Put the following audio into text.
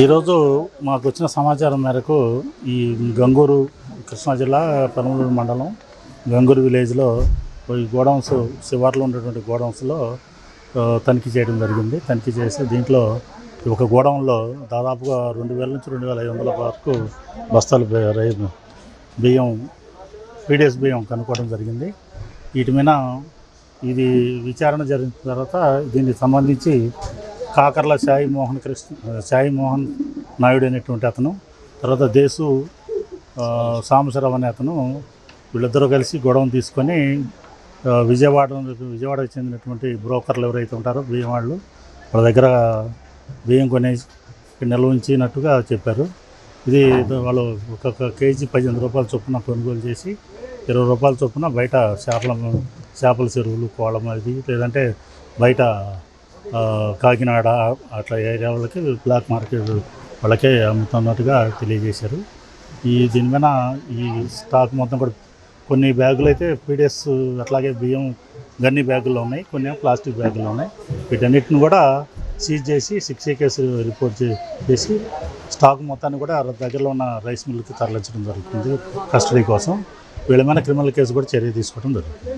ఈరోజు మాకు వచ్చిన సమాచారం మేరకు ఈ గంగూరు కృష్ణా జిల్లా పెనమలూరు మండలం గంగూరు విలేజ్లో ఈ గోడౌన్స్ శివార్లో ఉండేటువంటి గోడౌన్స్లో తనిఖీ చేయడం జరిగింది. తనిఖీ చేసి దీంట్లో ఒక గోడౌన్లో దాదాపుగా 2000 నుంచి 2500 వరకు బస్తాలు బియ్యం పీడిఎస్ బియ్యం కనుక్కోవడం జరిగింది. వీటి మీద ఇది విచారణ జరిగిన తర్వాత దీనికి సంబంధించి కాకర్ల సాయి మోహన్ నాయుడు అనేటువంటి అతను, తర్వాత దేశు సాంబశివరావు అనే అతను, వీళ్ళిద్దరూ కలిసి గొడవను తీసుకొని విజయవాడకు చెందినటువంటి బ్రోకర్లు ఎవరైతే ఉంటారో బియ్యం వాళ్ళ దగ్గర బియ్యం కొనేసి నిల్వ ఉంచినట్టుగా చెప్పారు. ఇది వాళ్ళు ఒక్కొక్క కేజీ 15 రూపాయల చొప్పున కొనుగోలు చేసి 20 రూపాయల చొప్పున బయట చేపల చెరువులు, కోళ్ళం అది లేదంటే బయట కాకినాడ అట్లా ఏరియా వాళ్ళకి బ్లాక్ మార్కెట్ వాళ్ళకే అమ్ముతున్నట్టుగా తెలియజేశారు. దీని మీద ఈ స్టాక్ మొత్తం కూడా కొన్ని బ్యాగులు అయితే పీడిఎస్ అట్లాగే బియ్యం గన్ని బ్యాగుల్లో ఉన్నాయి, కొన్ని ప్లాస్టిక్ బ్యాగుల్లో ఉన్నాయి. వీటన్నిటిని కూడా సీజ్ చేసి 6A కేసు రిపోర్ట్ చేసి స్టాక్ మొత్తాన్ని కూడా దగ్గరలో ఉన్న రైస్ మిల్లుకి తరలించడం జరుగుతుంది కస్టడీ కోసం. వీళ్ళ మీద క్రిమినల్ కేసు కూడా చర్య తీసుకోవడం జరుగుతుంది.